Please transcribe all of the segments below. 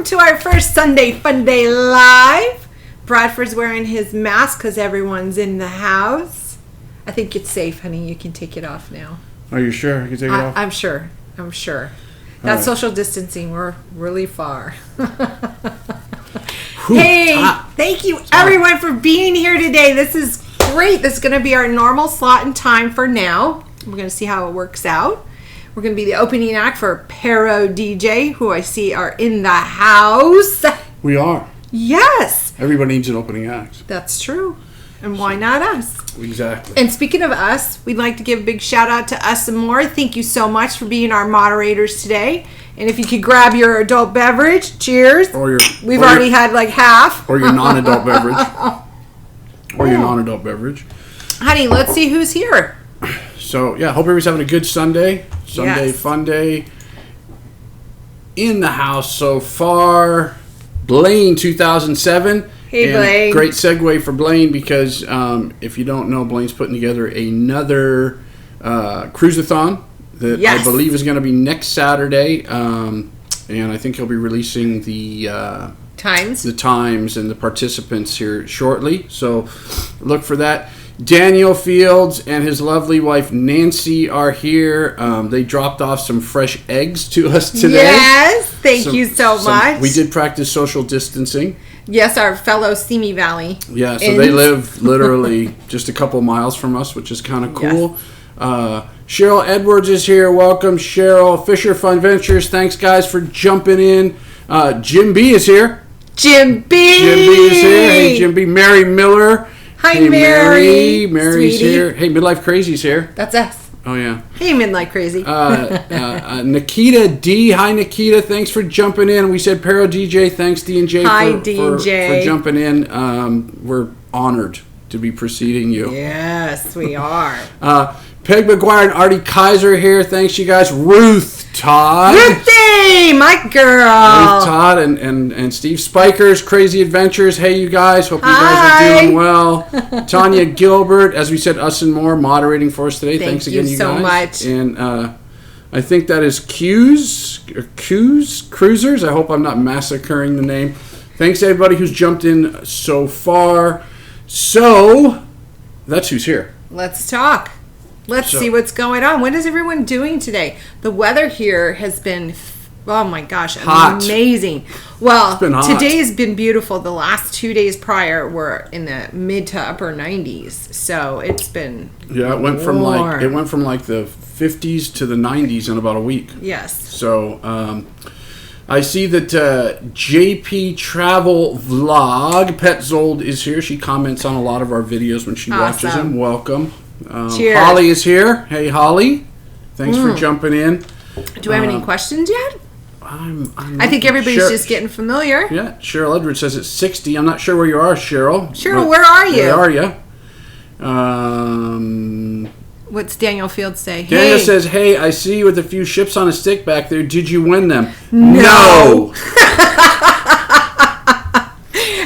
welcome to our first Sunday Funday live. Bradford's wearing his mask because everyone's in the house. I think it's safe, honey. You can take it off now. Are you sure? You can take it off? I'm sure. That's right. Social distancing. We're really far. Hey, thank you everyone for being here today. This is great. This is going to be our normal slot and time for now. We're going to see how it works out. We're going to be the opening act for Parodeejay, who I see are in the house. We are. Yes. Everybody needs an opening act. That's true. And why not us? Exactly. And speaking of us, we'd like to give a big shout out to Us and More. Thank you so much for being our moderators today. And if you could grab your adult beverage, cheers. We've already had like half. Or your non-adult beverage. Honey, let's see who's here. So, yeah, hope everybody's having a good Sunday. Sunday Funday. In the house so far. Blaine 2007. Hey, and Blaine. Great segue for Blaine because if you don't know, Blaine's putting together another cruisathon that I believe is going to be next Saturday. And I think he'll be releasing the times and the participants here shortly. So look for that. Daniel Fields and his lovely wife Nancy are here. They dropped off some fresh eggs to us today. Yes, thank you so much. We did practice social distancing. Yes, our fellow Simi Valley. Yeah, so they live literally just a couple miles from us, which is kind of cool. Yes. Cheryl Edwards is here. Welcome, Cheryl. Fisher Fun Ventures, thanks, guys, for jumping in. Jim B is here. Jim B is here. Hey, Jim B. Mary Miller. Hi, hey, Mary. Mary's Sweetie. here. Hey, Midlife Crazy's here. That's us. Oh, yeah. Hey, Midlife Crazy. Nikita D. Hi, Nikita. Thanks for jumping in. We said Parodeejay. Thanks, D&J, for jumping in. We're honored to be preceding you. Yes, we are. Peg McGuire and Artie Kaiser here. Thanks, you guys. Ruth Todd. Ruthie, my girl. Ruth Todd and Steve Spikers, Crazy Adventures. Hey, you guys. Hope you guys are doing well. Tanya Gilbert, as we said, Us and More, moderating for us today. Thanks again, you so guys. So much. And I think that is Cruisers. I hope I'm not massacring the name. Thanks, everybody who's jumped in so far. So, that's who's here. Let's talk. Let's see what's going on. What is everyone doing today? The weather here has been, oh my gosh, hot. Amazing. Well, hot. Today's been beautiful. The last 2 days prior were in the mid to upper 90s. So it's been it went from like the 50s to the 90s in about a week. Yes. So I see that JP Travel Vlog Petzold is here. She comments on a lot of our videos when she watches them. Welcome. Cheers. Holly is here. Hey, Holly. Thanks for jumping in. Do I have any questions yet? I think everybody's just getting familiar. Yeah. Cheryl Edwards says it's 60. I'm not sure where you are, Cheryl. Cheryl, where are you? Where are you? What's Daniel Fields say? Daniel says, hey, I see you with a few ships on a stick back there. Did you win them? No.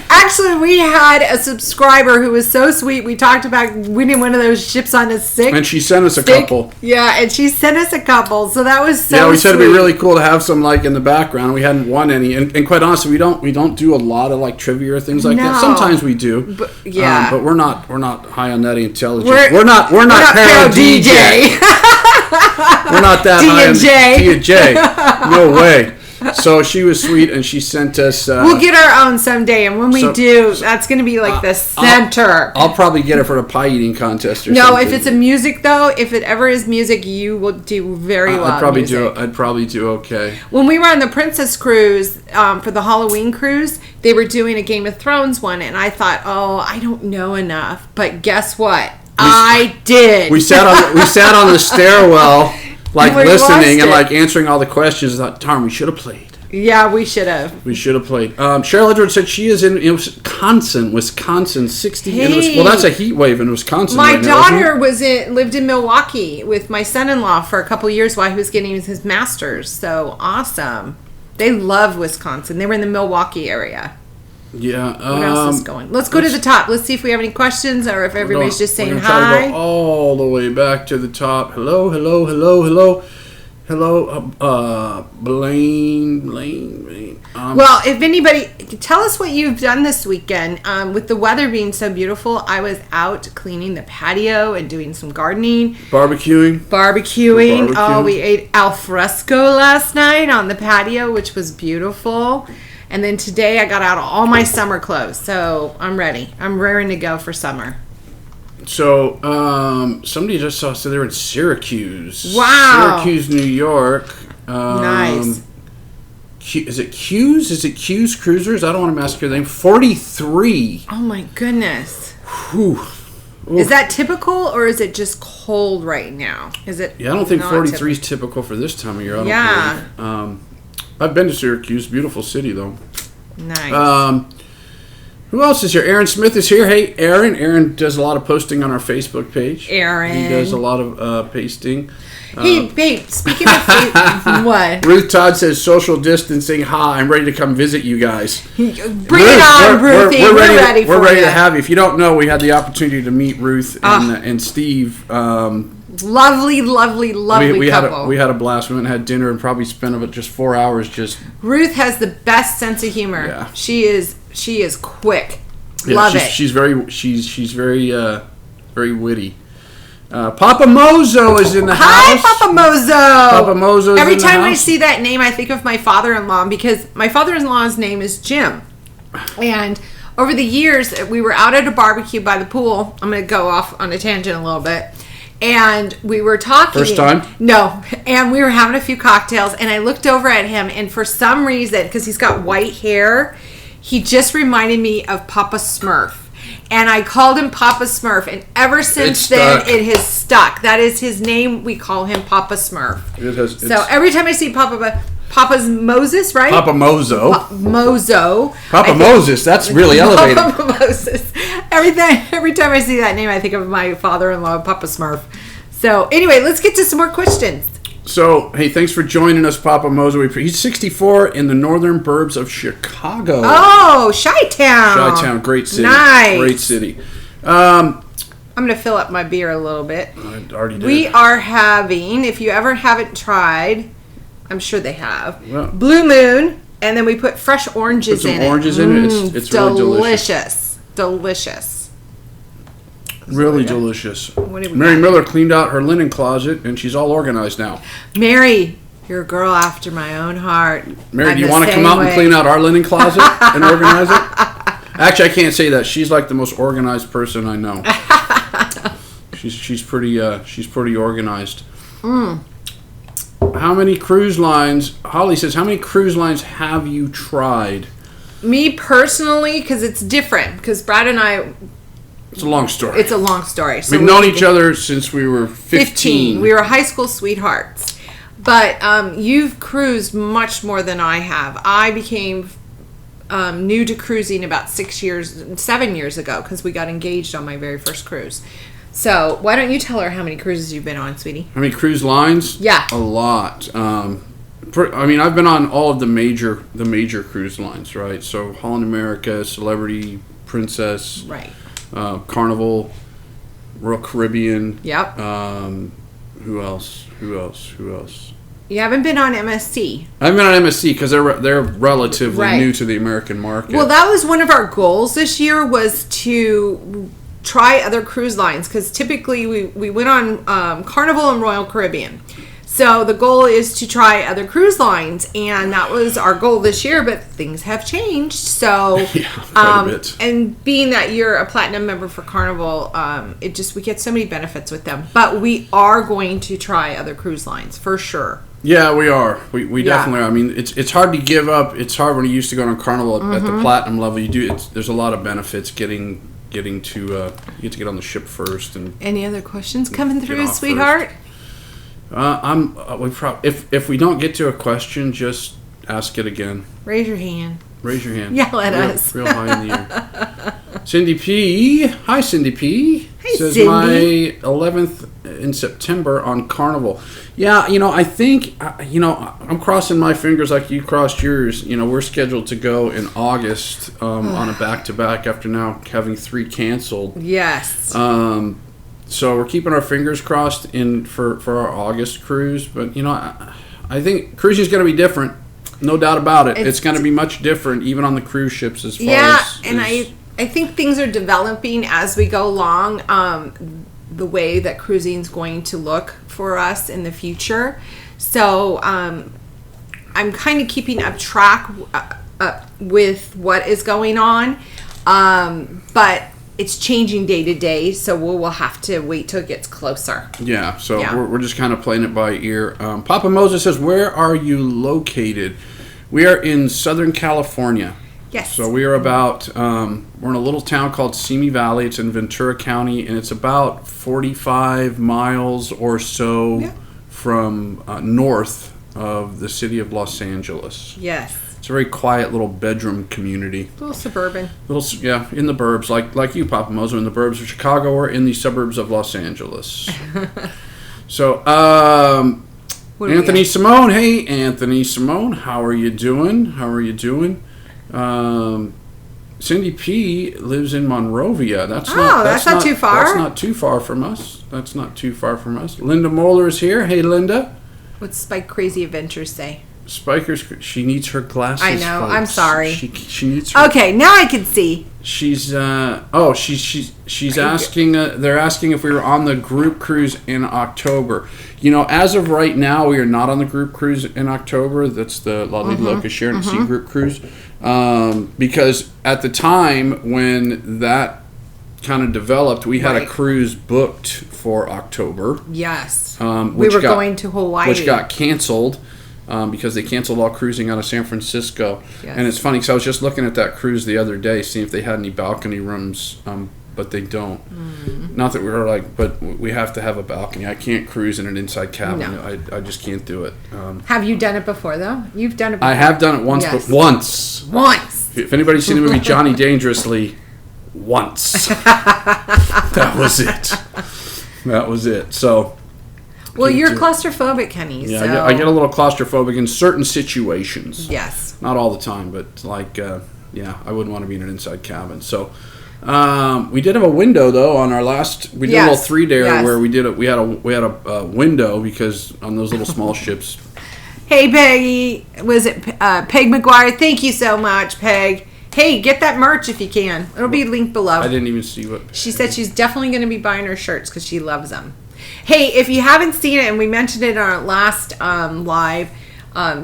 Actually, we had a subscriber who was so sweet. We talked about winning one of those ships on a stick. And she sent us a couple. Yeah, and she sent us a couple. So that was so sweet. Yeah, we said it'd be really cool to have some like in the background. We hadn't won any. And quite honestly, we don't do a lot of like trivia or things like that. Sometimes we do. But but we're not high on that intelligence. We're not Parodeejay. We're not that high on D&J. No way. So she was sweet, and she sent us... we'll get our own someday, and when we do, that's going to be like the center. I'll probably get it for the pie eating contest or something. No, if it's a music, though, if it ever is music, you will do very well. I'd probably do okay. When we were on the Princess Cruise, for the Halloween cruise, they were doing a Game of Thrones one, and I thought, I don't know enough. But guess what? I did. We sat on the stairwell... Like listening and like answering all the questions. I thought, darn, we should have played. Yeah, we should have. Played. Cheryl Edwards said she is in Wisconsin, 60. Hey. That's a heat wave in Wisconsin. My daughter lived in Milwaukee with my son-in-law for a couple years while he was getting his master's. So awesome. They love Wisconsin. They were in the Milwaukee area. Yeah. What else is going? Let's go to the top. Let's see if we have any questions or if everybody's just saying hi. Try to go all the way back to the top. Hello. Hello, Blaine. Well, if anybody, tell us what you've done this weekend. With the weather being so beautiful, I was out cleaning the patio and doing some gardening. Barbecuing. Oh, we ate al fresco last night on the patio, which was beautiful. And then today I got out all my summer clothes. So I'm ready. I'm raring to go for summer. So, somebody just saw, so they were in Syracuse. Wow. Syracuse, New York. Nice. Is it Q's Cruisers? I don't want to massacre the name. 43. Oh my goodness. Whew. Is that typical or is it just cold right now? Is it? Yeah, I don't think 43 is typical for this time of year. Yeah. I've been to Syracuse. Beautiful city, though. Nice. Who else is here? Aaron Smith is here. Hey, Aaron. Aaron does a lot of posting on our Facebook page. Aaron. He does a lot of pasting. Hey, babe, speaking of what? Ruth Todd says, social distancing. Ha, I'm ready to come visit you guys. Bring it on, Ruthie. We're ready for you. We're ready to have you. If you don't know, we had the opportunity to meet Ruth and Steve. Lovely couple. We had a blast. We went and had dinner and probably spent just 4 hours just... Ruth has the best sense of humor. Yeah. She is quick. Yeah, Love it. She's very witty. Papa Mozo is in the house. Hi, Papa Mozo. Papa Mozo. Every time I see that name, I think of my father-in-law because my father-in-law's name is Jim. And over the years, we were out at a barbecue by the pool. I'm going to go off on a tangent a little bit. And we were talking. First time? No. And we were having a few cocktails. And I looked over at him. And for some reason, because he's got white hair, he just reminded me of Papa Smurf. And I called him Papa Smurf. And ever since then, it has stuck. That is his name. We call him Papa Smurf. So every time I see Papa's Moses, right? Papa Mozo. Papa Moses. That's really elevated. Papa Moses. Every time I see that name, I think of my father-in-law, Papa Smurf. So anyway, let's get to some more questions. So, hey, thanks for joining us, Papa Mozo. He's 64 in the northern burbs of Chicago. Oh, Chi-Town. Chi-Town, great city. Nice. Great city. I'm going to fill up my beer a little bit. I already did. We are having, if you ever haven't tried, I'm sure they have, well, Blue Moon, and then we put fresh oranges in it. Put some oranges in it. It's really delicious. Delicious. Really delicious. Mary Miller cleaned out her linen closet, and she's all organized now. Mary, you're a girl after my own heart. Mary, do you want to come out and clean out our linen closet and organize it? Actually, I can't say that. She's like the most organized person I know. She's pretty organized. How many cruise lines? Holly says, how many cruise lines have you tried? Me personally, because it's different. Because Brad and I... It's a long story. So we've known each other since we were 15. We were high school sweethearts. But you've cruised much more than I have. I became new to cruising about 7 years ago because we got engaged on my very first cruise. So why don't you tell her how many cruises you've been on, sweetie? How many cruise lines? Yeah. A lot. I've been on all of the major cruise lines, right? So Holland America, Celebrity, Princess. Right. Carnival, Royal Caribbean. Yep. Who else? You haven't been on MSC. I haven't been on MSC because they're relatively new to the American market. Well, that was one of our goals this year was to try other cruise lines because typically we went on Carnival and Royal Caribbean. So the goal is to try other cruise lines, and that was our goal this year, but things have changed. So, quite a bit. And being that you're a platinum member for Carnival, we get so many benefits with them. But we are going to try other cruise lines for sure. Yeah, we are. We definitely are. I mean, it's hard to give up. It's hard when you used to go on Carnival at the platinum level. There's a lot of benefits getting to you get to get on the ship first. And any other questions coming through, sweetheart? First. If we don't get to a question, just ask it again. Raise your hand. Yell at us. Real high in the air. Cindy P. Hi, Cindy P. Hi, says Cindy. My 11th in September on Carnival. Yeah, I think, I'm crossing my fingers like you crossed yours. We're scheduled to go in August on a back-to-back after now having 3 canceled. Yes. So we're keeping our fingers crossed for our August cruise. But, I think cruising is going to be different. No doubt about it. It's going to be much different, even on the cruise ships as far as... Yeah, and I think things are developing as we go along, the way that cruising is going to look for us in the future. So I'm kind of keeping up track with what is going on, but it's changing day to day, so we'll have to wait till it gets closer. Yeah, so we're just kind of playing it by ear. Papa Moses says, where are you located? We are in Southern California. Yes. So we are about, we're in a little town called Simi Valley. It's in Ventura County, and it's about 45 miles or so from north of the city of Los Angeles. Yes. It's a very quiet little bedroom community. A little suburban. In the burbs, like you, Papa Mozo, in the burbs of Chicago or in the suburbs of Los Angeles. So, Anthony Simone. Hey, Anthony Simone. How are you doing? Cindy P lives in Monrovia. That's not too far. That's not too far from us. Linda Moeller is here. Hey, Linda. What's Spike Crazy Adventures say? Spiker's. She needs her glasses. I know. Folks. I'm sorry. She needs. Her, okay, now I can see. She's asking. They're asking if we were on the group cruise in October. As of right now, we are not on the group cruise in October. That's the La Loca Sharon Sea group cruise. Because at the time when that kind of developed, we had a cruise booked for October. Yes. We were going to Hawaii. Which got canceled. Because they canceled all cruising out of San Francisco. Yes. And it's funny because I was just looking at that cruise the other day, seeing if they had any balcony rooms, but they don't. Not that we were but we have to have a balcony. I can't cruise in an inside cabin. No. I just can't do it. Have you done it before, though? You've done it before. I have done it once, but once. If anybody's seen the movie Johnny Dangerously, once. That was it. So... Well, you're claustrophobic, honey. Yeah, so. I get a little claustrophobic in certain situations. Yes. Not all the time, but I wouldn't want to be in an inside cabin. So, we did have a window though on our last. We did a little 3-day where we had a window because on those little small ships. Hey, Peggy, was it Peg McGuire? Thank you so much, Peg. Hey, get that merch if you can. It'll be linked below. I didn't even see what. She said she's definitely going to be buying her shirts because she loves them. Hey, if you haven't seen it, and we mentioned it on our last live,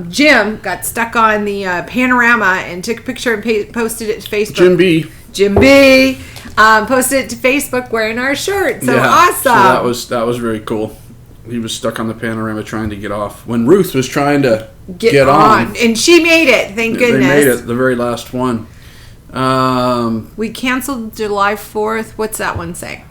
Jim got stuck on the panorama and took a picture and posted it to Facebook. Jim B. Posted it to Facebook wearing our shirt. So awesome. So that was very cool. He was stuck on the panorama trying to get off when Ruth was trying to get on. And she made it, thank goodness. They made it, the very last one. We canceled July 4th. What's that one say?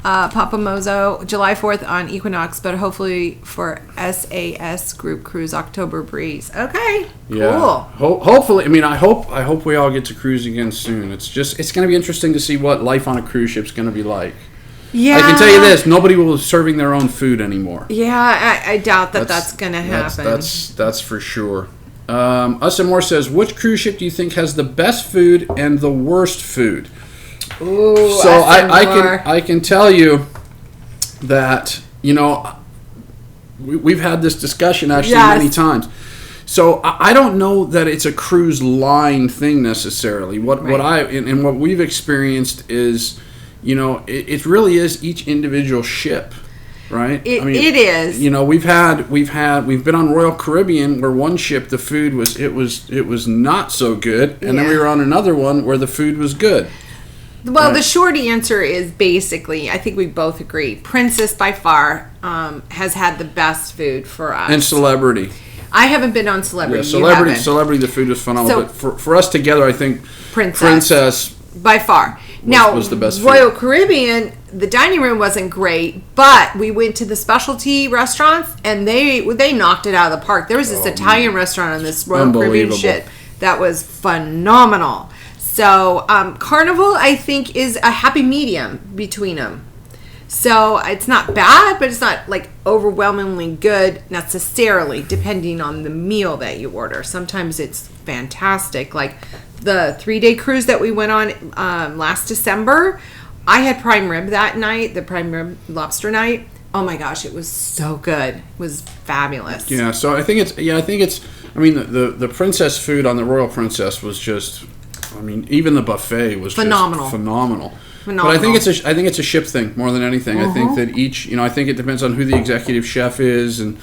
Papa Mozo, July 4th on Equinox, but hopefully for SAS group cruise October breeze. Okay, yeah. Cool. Hopefully, I hope we all get to cruise again soon. It's going to be interesting to see what life on a cruise ship is going to be like. Yeah. I can tell you this: nobody will be serving their own food anymore. Yeah, I doubt that's going to happen. That's for sure. Us and More says, which cruise ship do you think has the best food and the worst food? Ooh, so I can tell you that we've had this discussion actually many times. So I don't know that it's a cruise line thing necessarily. What we've experienced is, it really is each individual ship, right? It is. We've been on Royal Caribbean where one ship the food was not so good, and then we were on another one where the food was good. Well, the short answer is basically, I think we both agree, Princess by far has had the best food for us. And Celebrity. I haven't been on Celebrity. Yeah, Celebrity, the food was phenomenal. So, but for us together, I think Princess by far was the best Royal food. Caribbean, the dining room wasn't great, but we went to the specialty restaurants, and they knocked it out of the park. There was this Italian restaurant on this Royal Caribbean ship that was phenomenal. So, Carnival, I think, is a happy medium between them. So, it's not bad, but it's not, overwhelmingly good necessarily, depending on the meal that you order. Sometimes it's fantastic. Like, the 3-day cruise that we went on last December, I had prime rib that night, the prime rib lobster night. Oh my gosh, it was so good. It was fabulous. Yeah, so I think it's. I mean, the princess food on the Royal Princess was just. I mean, even the buffet was phenomenal. Just phenomenal. But I think it's a ship thing more than anything. I think that each, I think it depends on who the executive chef is, and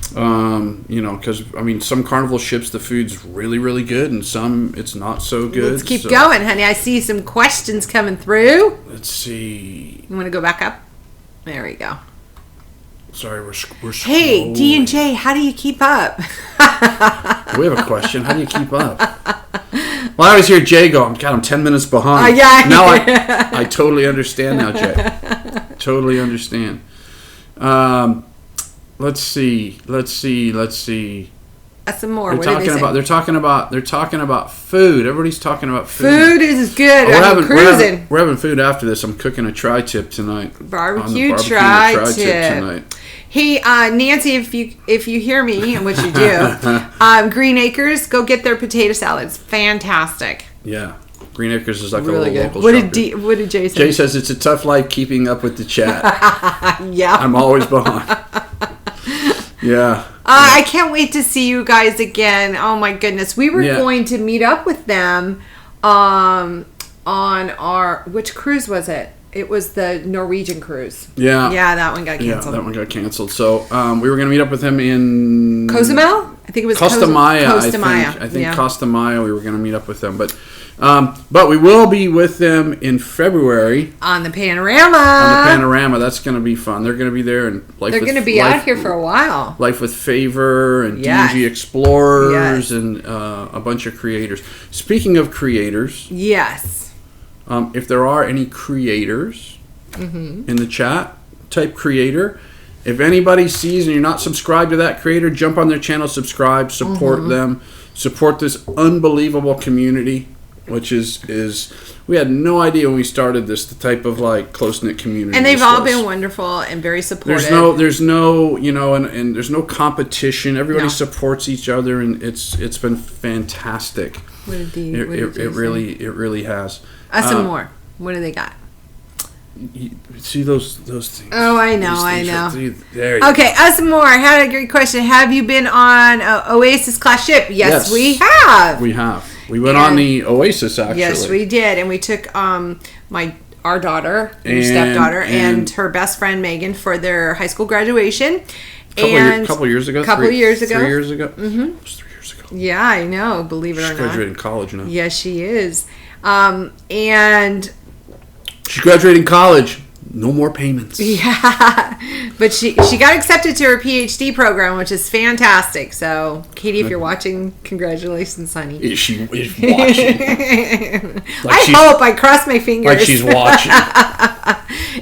because I mean, some Carnival ships the food's really, really good, and some it's not so good. Let's keep going, honey. I see some questions coming through. Let's see. You want to go back up? There we go. Sorry, we're Hey, D&J, how do you keep up? We have a question. How do you keep up? Well, I always hear Jay go, God, I'm 10 minutes behind. Yeah. Now I totally understand now, Jay. Totally understand. Let's see. Some more. They're talking about food. Everybody's talking about food. Food is good. We're having food after this. I'm cooking a tri-tip tonight. Barbecue tri-tip tonight. Hey, Nancy, if you hear me, and what you do, Green Acres, go get their potato salad. It's fantastic. Yeah. Green Acres is like really a good. local What did Jay say? Jay says it's a tough life keeping up with the chat. Yeah. I'm always behind. Yeah. I can't wait to see you guys again. Oh my goodness. We were going to meet up with them on our, which cruise was it? It was the Norwegian cruise. Yeah. Yeah, that one got canceled. Yeah, that one got canceled. So we were going to meet up with him in... Cozumel? I think it was Costa Maya. I think yeah. Costa Maya we were going to meet up with them. But we will be with them in February. On the Panorama. That's going to be fun. They're going to be there. And they're going to be out here for a while. Life with Favor and D&G Explorers and a bunch of creators. Speaking of creators... Yes. If there are any creators in the chat, type creator. If anybody sees and you're not subscribed to that creator, jump on their channel, subscribe, support them, support this unbelievable community, which is we had no idea when we started this, the type of like close-knit community. And they've all been wonderful and very supportive. There's no and there's no competition. Everybody supports each other, and it's been fantastic. It really has. Some more. What do they got? You see those things? Oh, I know. There you okay, some more. I had a great question. Have you been on Oasis class ship? Yes, we have. We have. We went on the Oasis, actually. Yes, we did. And we took our daughter, your stepdaughter, and her best friend, Megan, for their high school graduation. A couple years ago. 3 years ago. Mm-hmm. It was 3 years ago. Yeah, I know. Believe it or not. She's graduating college now. Yes, she is. And... She's graduating college. No more payments. Yeah. But she got accepted to her PhD program, which is fantastic. So, Katie, if you're watching, congratulations, honey. Is she watching? I hope. I cross my fingers. Like she's watching.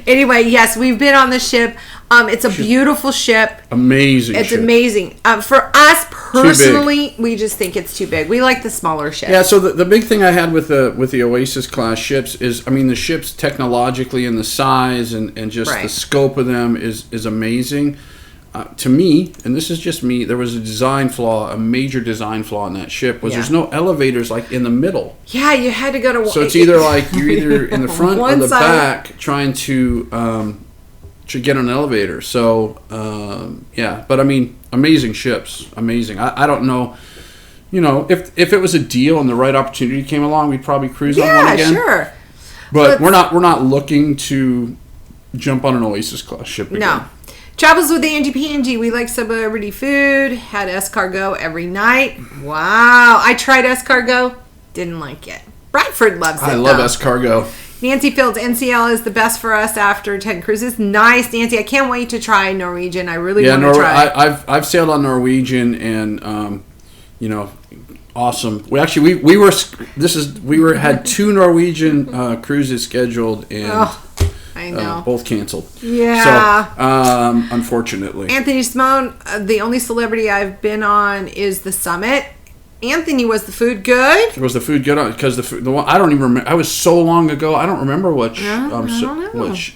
Anyway, yes, we've been on the ship. It's a beautiful ship. Amazing. It's amazing. For us personally, we just think it's too big. We like the smaller ships. Yeah. So the big thing I had with the Oasis class ships is, I mean, the ships technologically and the size and just the scope of them is amazing. To me, and this is just me, there was a major design flaw in that ship. There's no elevators like in the middle. Yeah, you had to go to. So it's either like you're either in the front or the back trying to get on an elevator. So but I mean, amazing ships, amazing. I don't know, if it was a deal and the right opportunity came along, we'd probably cruise on one again. Yeah, sure. But we're not looking to jump on an Oasis class ship again. No. Travels with Angie P&G. We like celebrity food. Had escargot every night. Wow. I tried escargot. Didn't like it. Bradford loves it. I love escargot. Nancy Fields, NCL is the best for us after 10 cruises. Nice, Nancy. I can't wait to try Norwegian. I really want to try. I've sailed on Norwegian, and awesome. We had 2 Norwegian cruises scheduled, and I know. Both canceled. Yeah. So unfortunately, Anthony Simone, the only celebrity I've been on is the Summit. Anthony, was the food good? Was the food good? Because the one I don't even remember. I was so long ago. I don't remember which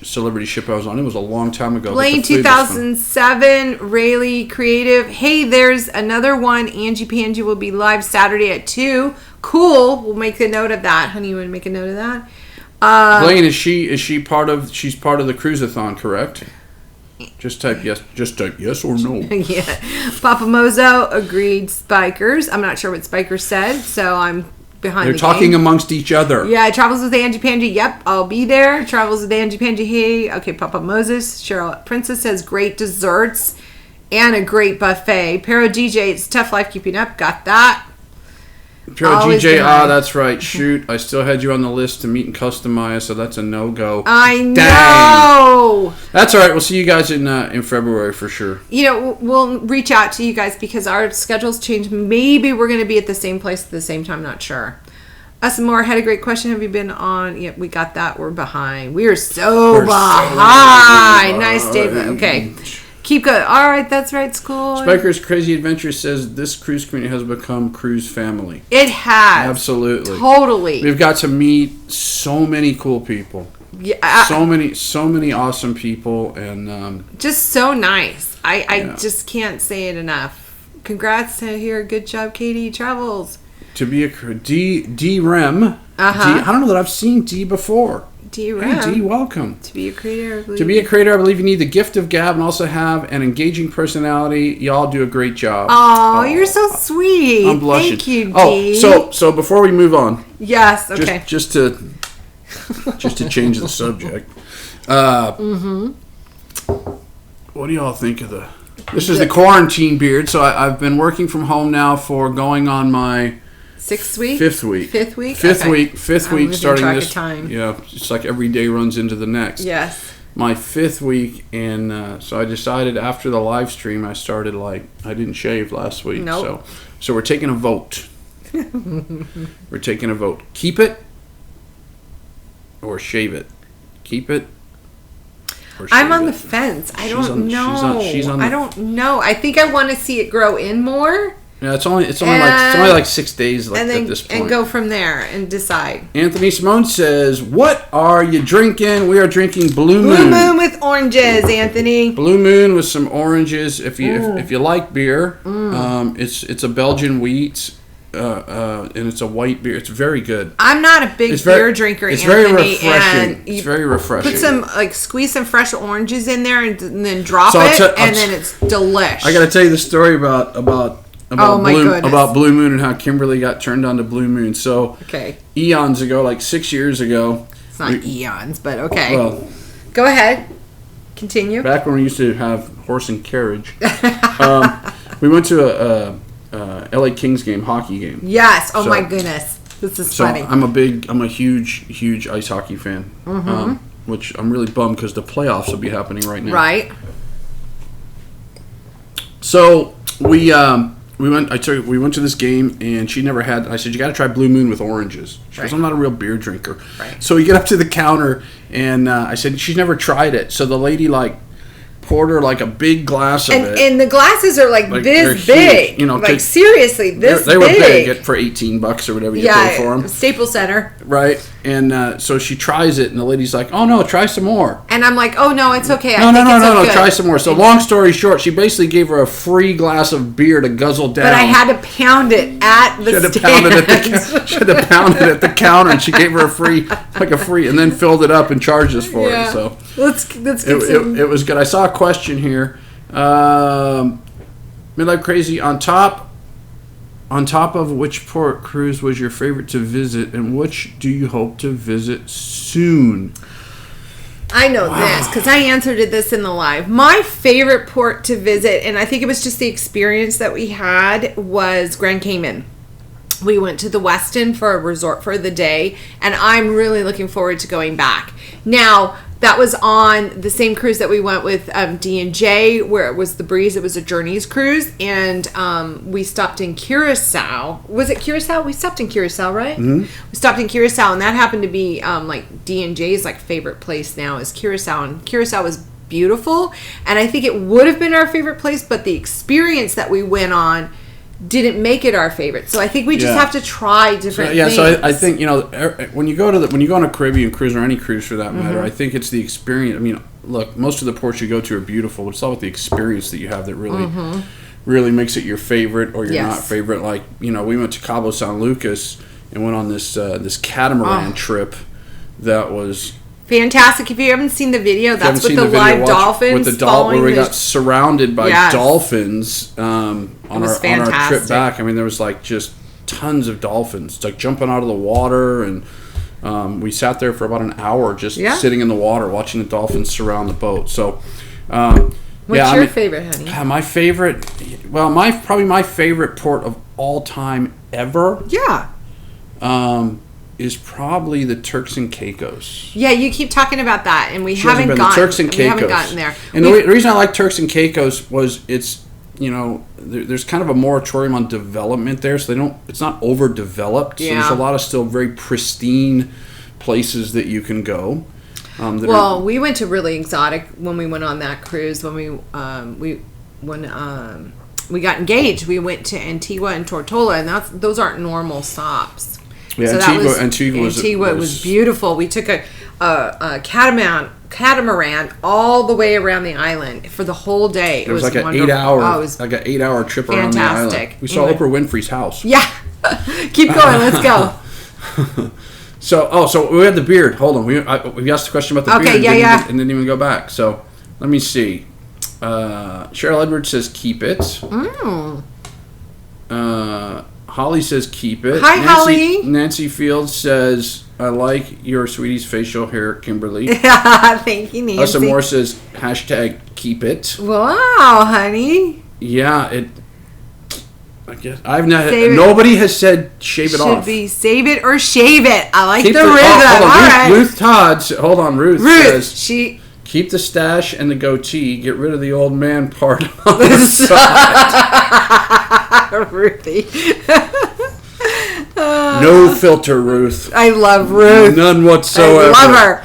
celebrity ship I was on. It was a long time ago. Blaine 2007, Rayleigh Creative. Hey, there's another one. Angie P&G will be live Saturday at 2. Cool. We'll make a note of that. Honey, you want to make a note of that? Blaine, is she part of? She's part of the cruiseathon, correct? Just type yes. Just type yes or no. Yeah. Papa Mozo agreed. Spikers. I'm not sure what Spikers said, so I'm behind. They're talking game. Amongst each other. Yeah. Travels with Angie Pangie. Yep, I'll be there. Travels with Angie Pangie. Hey. Okay. Papa Moses. Cheryl Princess says great desserts and a great buffet. Parodeejay. It's tough life keeping up. Got that. Parodeejay, that's right. Shoot, I still had you on the list to meet and customize, so that's a no-go. I know. Dang. That's all right. We'll see you guys in February for sure. We'll reach out to you guys because our schedules change. Maybe we're going to be at the same place at the same time. Not sure. Us and more had a great question. Have you been on? Yeah, we got that. We're behind. We're so behind. Nice, David. Okay. Keep going. All right, that's right, school. Spiker's Crazy Adventure says this cruise community has become cruise family. It has. Absolutely. Totally. We've got to meet so many cool people. Yeah. So many awesome people, and just so nice. I just can't say it enough. Congrats to here. Good job, Katie. Travels. To be a D Rem. I don't know that I've seen D before. D Rem. Hey D, welcome. To be a creator, I believe you need the gift of gab and also have an engaging personality. Y'all do a great job. Oh, you're so sweet. I'm blushing. Thank you, D. So before we move on. Yes. Okay. Just to change the subject. What do y'all think of This is the quarantine beard. So I've been working from home now for going on my. 6th week? 5th week. 5th week? Fifth week starting track this. Of time. Yeah, it's like every day runs into the next. Yes. My 5th week, and so I decided after the live stream, I started I didn't shave last week. Nope. So we're taking a vote. We're taking a vote. Keep it or shave it. Keep it. Or shave I'm on it. the fence. I don't know. I don't know. I think I want to see it grow in more. Yeah, it's only like 6 days at this point. And go from there and decide. Anthony Simone says, "What are you drinking?" We are drinking Blue Moon. Blue Moon with oranges, Anthony. Blue Moon with some oranges. If you like beer, it's a Belgian wheat, and it's a white beer. It's very good. I'm not a big beer drinker. It's Anthony, very refreshing. And it's very refreshing. Put some squeeze some fresh oranges in there and then drop then it's delish. I got to tell you the story about Blue Moon and how Kimberly got turned on to Blue Moon. So eons ago, like 6 years ago. It's not eons, but okay. Well, go ahead. Continue. Back when we used to have horse and carriage, we went to a LA Kings game, hockey game. Yes. Oh my goodness, this is funny. I'm a huge ice hockey fan. Which I'm really bummed because the playoffs will be happening right now. Right. So we went to this game, and she never had. I said, "You got to try Blue Moon with oranges." She goes, "I'm not a real beer drinker." Right. So we get up to the counter, and I said, "She's never tried it." So the lady poured her a big glass of it. And the glasses are this big. Huge. Seriously, this big. They were big for $18 or whatever you pay for them. Staples Center. Right. And so she tries it, and the lady's like, "Oh no, try some more." And I'm like, "Oh no, it's okay. No, try some more." So long story short, she basically gave her a free glass of beer to guzzle down. But I had to pound it at the stand. She had to pound it at the counter, and she gave her a free, and then filled it up and charged us for it. So let's get it was good. I saw a question here. Midlife Crazy, on top of which port cruise was your favorite to visit, and which do you hope to visit soon? I know this because I answered this in the live. My favorite port to visit, and I think it was just the experience that we had, was Grand Cayman. We went to the Westin for a resort for the day, and I'm really looking forward to going back. Now, that was on the same cruise that we went with D&J, where it was the Breeze. It was a Journeys cruise, and we stopped in Curacao. Was it Curacao? We stopped in Curacao, right? Mm-hmm. We stopped in Curacao, and that happened to be D&J's favorite place now is Curacao, and Curacao was beautiful, and I think it would have been our favorite place, but the experience that we went on didn't make it our favorite. So I think we just have to try different things. So I think when you go on a Caribbean cruise or any cruise for that matter, I think it's the experience. I mean, look, most of the ports you go to are beautiful, but it's all about the experience that you have that really makes it your favorite or your not favorite. We went to Cabo San Lucas and went on this catamaran trip that was fantastic. If you haven't seen the video, that's with the live dolphins. With the where we got surrounded by dolphins on our trip back. I mean, there was like just tons of dolphins, like jumping out of the water, and we sat there for about an hour just sitting in the water watching the dolphins surround the boat. So, what's your favorite, honey? My favorite, well, probably my favorite port of all time ever. Yeah. Is probably the Turks and Caicos. Yeah, you keep talking about that, and we haven't gotten there. And the reason I like Turks and Caicos was it's, there's kind of a moratorium on development there, so it's not overdeveloped. So there's a lot of still very pristine places that you can go. We went to really exotic when we went on that cruise. When we got engaged, we went to Antigua and Tortola, and so those aren't normal stops. Yeah, so Antigua was beautiful. We took a catamaran all the way around the island for the whole day. It was like an 8 hour, like an 8 hour trip around the island. We saw Oprah Winfrey's house. Yeah, keep going. Let's go. So we had the beard. Hold on, we asked a question about the beard. And didn't even go back. So let me see. Cheryl Edwards says keep it. Holly says keep it. Hi, Holly. Nancy Fields says, I like your sweetie's facial hair, Kimberly. Thank you, Nancy. Elsa Moore says, hashtag keep it. Wow, honey. Yeah, I guess nobody has said shave it off. Should be save it or shave it. I like the rhythm. All right. Ruth Todd. Hold on, Ruth says keep the stash and the goatee. Get rid of the old man part on the side. Ruthie. No filter, Ruth. I love Ruth. None whatsoever. I love her.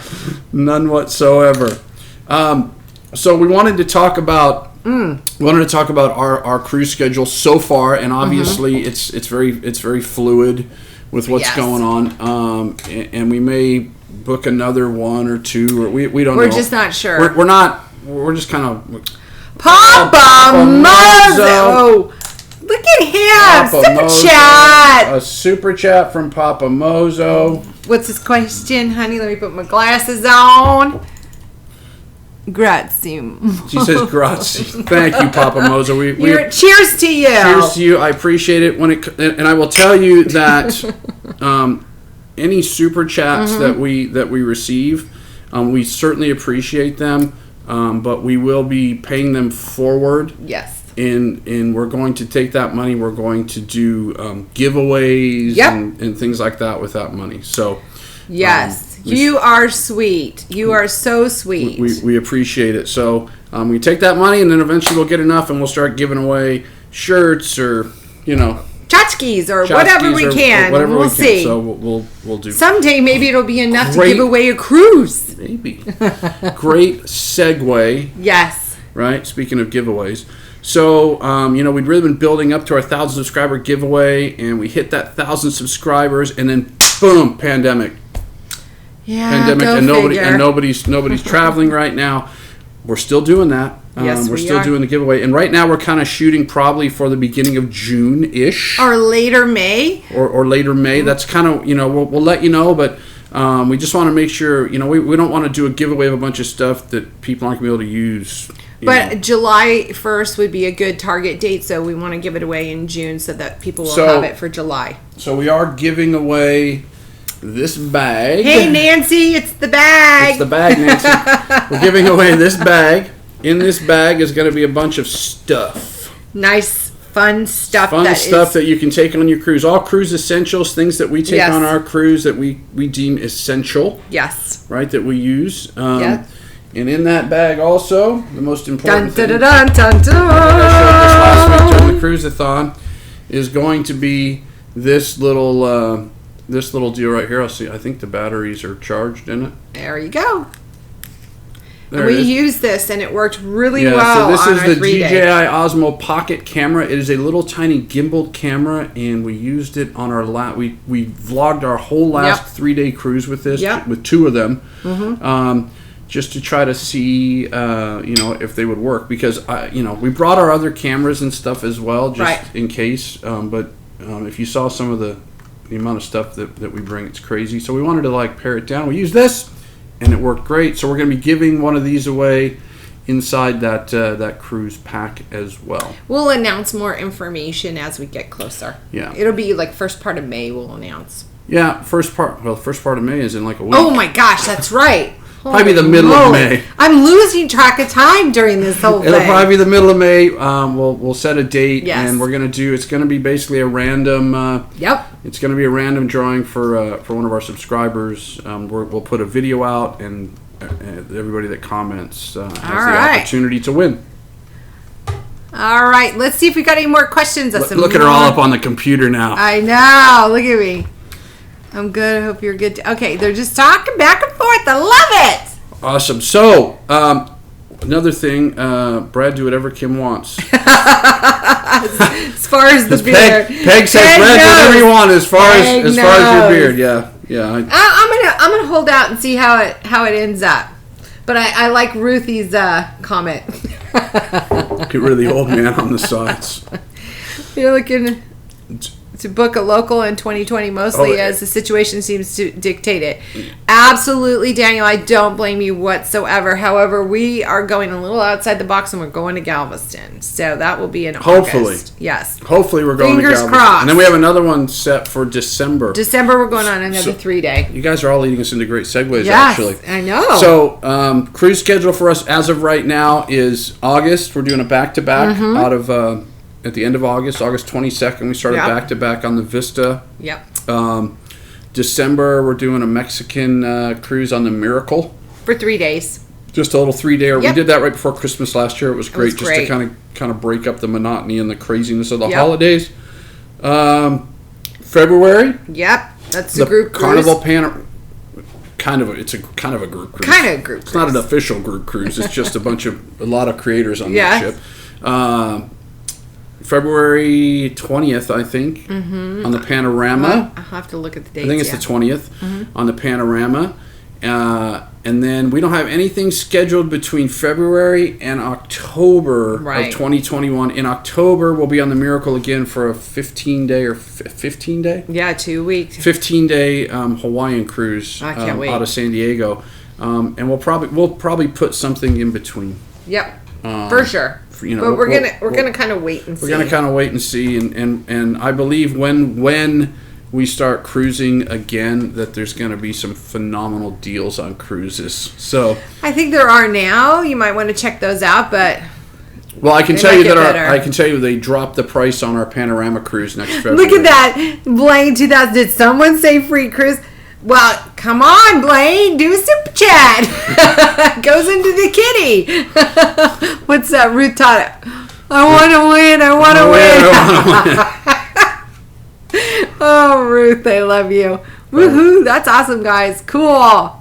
None whatsoever. So we wanted to talk about our cruise schedule so far, and obviously it's very fluid with what's going on. And we may book another one or two, or we don't know. We're just not sure. We're just kind of Papa Mozo. Look at him! Super chat! A super chat from Papa Mozo. What's his question, honey? Let me put my glasses on. Grazie. She says grazie. Thank you, Papa Mozo. Cheers to you. Cheers to you. I appreciate it. And I will tell you that any super chats that we receive, we certainly appreciate them. But we will be paying them forward. Yes. And we're going to take that money. We're going to do giveaways and things like that with that money. So, yes, you are sweet. You are so sweet. We appreciate it. So we take that money, and then eventually we'll get enough, and we'll start giving away shirts or tchotchkes or whatever we can. We'll see. So we'll do. Someday maybe it'll be enough to give away a cruise. Maybe. Great segue. Yes. Right. Speaking of giveaways. So, we'd really been building up to our 1,000 subscriber giveaway, and we hit that 1,000 subscribers, and then boom, pandemic. Yeah, pandemic, and nobody's traveling right now. We're still doing that. Yes, we're still doing the giveaway, and right now we're kind of shooting probably for the beginning of June-ish, or later May, or later May. That's kind of we'll let you know, but. We just want to make sure, we don't want to do a giveaway of a bunch of stuff that people aren't going to be able to use. But July 1st would be a good target date, so we want to give it away in June so that people will have it for July. So we are giving away this bag. Hey, Nancy, it's the bag. It's the bag, Nancy. We're giving away this bag. In this bag is going to be a bunch of stuff. Nice. Fun stuff that you can take on your cruise. All cruise essentials, things that we take on our cruise that we deem essential. Yes. Right, that we use. And in that bag also, the most important thing. Dun, dun, dun, dun, dun. Last week during the cruise-a-thon is going to be this little deal right here. I'll see. I think the batteries are charged in it. There you go. We used this, and it worked really well. So this is the DJI Osmo Pocket camera. It is a little tiny gimbal camera, and we used it on our we vlogged our whole last 3-day cruise with this, with 2 of them, just to try to see, if they would work. Because we brought our other cameras and stuff as well, just in case. But if you saw some of the the amount of stuff that we bring. It's crazy. So we wanted to like pare it down. We used this, and it worked great. So we're going to be giving one of these away inside that cruise pack as well. We'll announce more information as we get closer. Yeah. It'll be like first part of May we'll announce. Yeah, first part of May is in like a week. Oh my gosh, that's right. Probably the middle of May. I'm losing track of time during this whole thing. It'll probably be the middle of May. We'll set a date, yes. and it's going to be basically a random. Yep. It's going to be a random drawing for one of our subscribers. We'll put a video out, and everybody that comments has the opportunity to win. All right, let's see if we got any more questions. Look at her all up on the computer now. I know. Look at me. I'm good. I hope you're good. Okay, they're just talking back and forth. I love it. Awesome. So, another thing, Brad, do whatever Kim wants. As far as the beard. Peg says, Brad, do whatever you want as far as your beard. Yeah. I'm gonna hold out and see how it ends up. But I like Ruthie's comment. Get rid of the old man on the sides. You're looking to book a local in 2020 mostly as the situation seems to dictate it. Absolutely, Daniel. I don't blame you whatsoever. However, we are going a little outside the box and we're going to Galveston. So that will be in August. Yes. Hopefully we're going to Galveston. Fingers crossed. And then we have another one set for December. We're going on another 3-day. You guys are all leading us into great segues, yes, actually. I know. So, cruise schedule for us as of right now is August. We're doing a back-to-back out of... at the end of August 22nd, we started back-to-back on the Vista. Yep. December, we're doing a Mexican cruise on the Miracle. For 3 days. Just a little 3-day. Yep. We did that right before Christmas last year. It was great just to kind of break up the monotony and the craziness of the holidays. February. Yep. That's the group Carnival cruise. It's a kind of a group cruise. Kind of a group cruise. It's not an official group cruise. It's just a lot of creators on that ship. February 20th, I think, on the Panorama. I'll have to look at the dates. I think it's the 20th on the Panorama. And then we don't have anything scheduled between February and October of 2021. In October, we'll be on the Miracle again for a 15-day or 15-day? Yeah, 2 weeks. 15-day Hawaiian cruise I can't wait. out of San Diego. And we'll probably put something in between. Yep, for sure. But we're gonna kind of wait and see. We're gonna kind of wait and see, and I believe when we start cruising again, that there's gonna be some phenomenal deals on cruises. So I think there are now. You might want to check those out, but well, I can tell you they dropped the price on our Panorama cruise next February. Look at that, Blaine 2000. Did someone say free cruise? Well, come on, Blaine, do a super chat. Goes into the kitty. What's that? Ruth taught it. I want to win. Oh, Ruth, I love you. Woohoo, that's awesome, guys. Cool.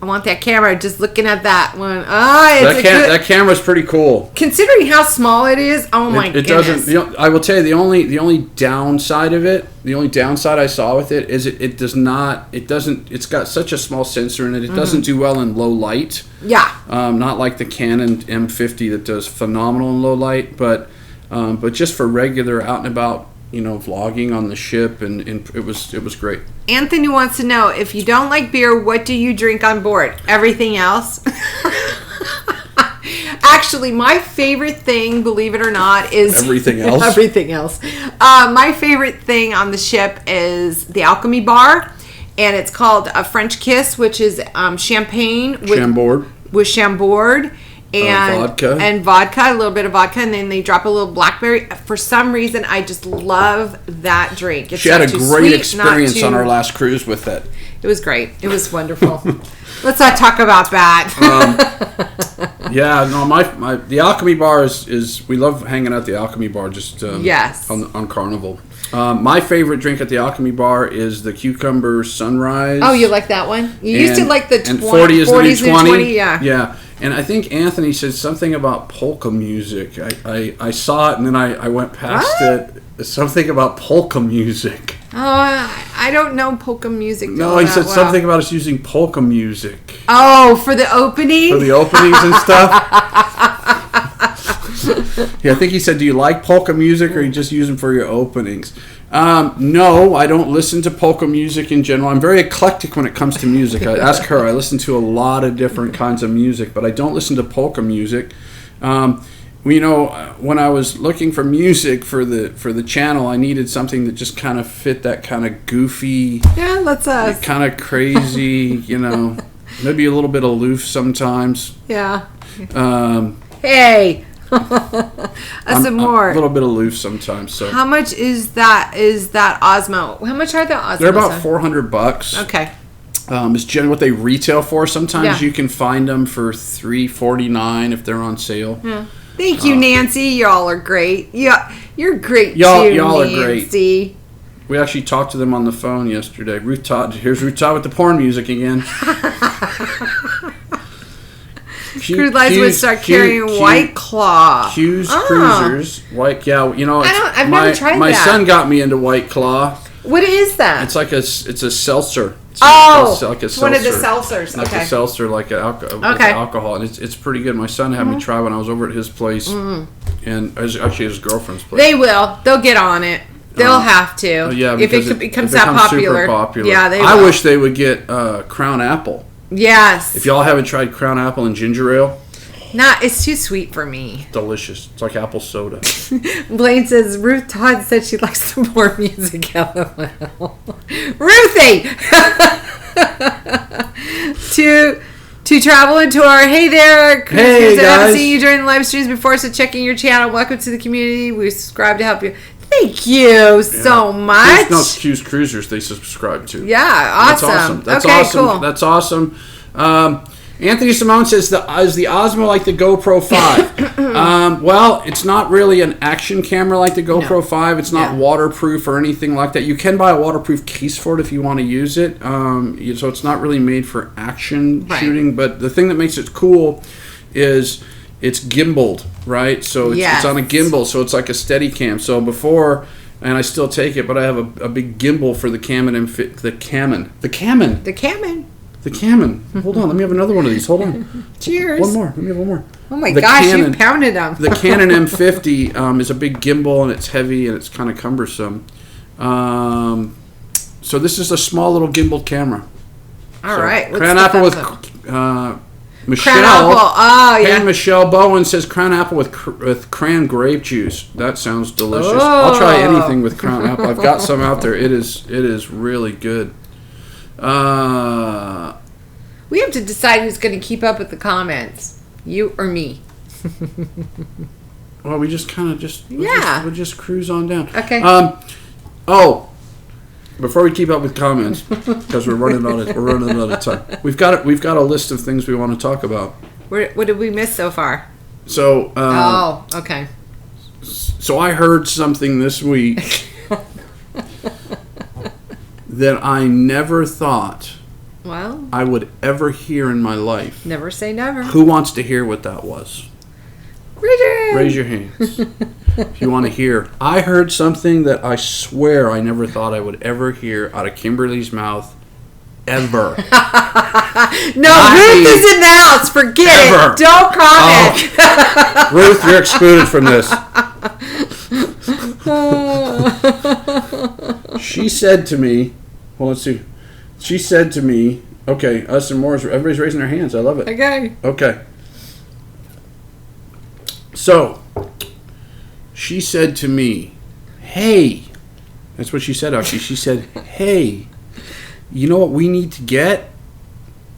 I want that camera. Just looking at that one. That camera's pretty cool. Considering how small it is, my goodness. I will tell you the only downside of it. The only downside I saw with it is it's got such a small sensor in it. It doesn't do well in low light. Yeah. Not like the Canon M50 that does phenomenal in low light, but just for regular out and about, vlogging on the ship, and it was great. Anthony wants to know, if you don't like beer, what do you drink on board? Everything else? Actually, my favorite thing, believe it or not, is... Everything else? Everything else. My favorite thing on the ship is the Alchemy Bar, and it's called a French Kiss, which is champagne with Chambord. And vodka, a little bit of vodka, and then they drop a little blackberry. For some reason, I just love that drink. She had a great experience on our last cruise with it. It was great. It was wonderful. Let's not talk about that. The Alchemy Bar is we love hanging out at the Alchemy Bar just on Carnival. My favorite drink at the Alchemy Bar is the Cucumber Sunrise. Oh, you like that one? You used to like the 40 is the new 20. Yeah. Yeah. And I think Anthony said something about polka music. I saw it and then I went past it. Something about polka music. Oh, I don't know polka music. No, he said something about us using polka music. Oh, for the opening? For the openings and stuff. Yeah, I think he said, do you like polka music or you just use them for your openings? No, I don't listen to polka music in general. I'm very eclectic when it comes to music. I ask her, I listen to a lot of different kinds of music, but I don't listen to polka music. When I was looking for music for the channel, I needed something that just kind of fit that kind of goofy, kind of crazy, maybe a little bit aloof sometimes. Yeah. Hey. Some more. A little bit aloof sometimes. So how much is that Osmo? How much are the Osmos? They're about $400. Okay. It's generally what they retail for. Sometimes you can find them for $349 if they're on sale. Yeah. Thank you, Nancy. Y'all are great. Yeah, you're great y'all too, are Nancy. Great. We actually talked to them on the phone yesterday. Here's Ruth Todd with the porn music again. Cruise Lights would start carrying White Claw. Q's Cruisers. I've never tried that. My son got me into White Claw. What is that? It's like a seltzer. It's like a seltzer. One of the seltzers. Like a seltzer, like alcohol, and it's pretty good. My son had me try when I was over at his place, and actually his girlfriend's place. They will. They'll get on it. They'll have to. Yeah, if it becomes that popular. Super popular. Yeah, they will. I wish they would get Crown Apple. Yes. If y'all haven't tried Crown Apple and ginger ale. It's too sweet for me. Delicious. It's like apple soda. Blaine says, Ruth Todd said she likes the more music. LOL. Ruthie! to travel and tour. Hey there, Chris. Hey, guys. I haven't seen you during the live streams before, so checking your channel. Welcome to the community. We subscribe to help you. Thank you so much. Q's Cruisers they subscribe to. Yeah, awesome. That's okay, awesome. Cool. That's awesome. Anthony Simone says, is the Osmo like the GoPro 5? Well, it's not really an action camera like the GoPro 5. It's not waterproof or anything like that. You can buy a waterproof case for it if you want to use it. So it's not really made for action shooting. But the thing that makes it cool is it's gimbaled, right? So it's on a gimbal, so it's like a steady cam. So before... And I still take it, but I have a big gimbal for the Canon The Canon. Hold on, let me have another one of these. Hold on. Cheers. One more. Let me have one more. Oh my gosh, you pounded them. The Canon M50 is a big gimbal, and it's heavy, and it's kind of cumbersome. So this is a small little gimbal camera. All right. Crown Apple with Michelle. Crown Apple. Oh, yeah. And Michelle Bowen says Crown Apple with cran grape juice. That sounds delicious. I'll try anything with Crown Apple. I've got some out there. It is really good. We have to decide who's going to keep up with the comments, you or me. Well, we just kind of we'll just cruise on down. Okay. Before we keep up with comments, because we're running out of time. We've got a list of things we want to talk about. What did we miss so far? So. Okay. So I heard something this week that I never thought I would ever hear in my life. Never say never. Who wants to hear what that was? Raise your hands. If you want to hear. I heard something that I swear I never thought I would ever hear out of Kimberly's mouth. Ever. Ruth is in the house. Forget it. Don't comment. Oh. Ruth, you're excluded from this. She said to me, well, let's see. She said to me, okay, us and more, everybody's raising their hands. I love it. Okay. So, she said to me, hey, that's what she said actually. She said, hey, you know what we need to get?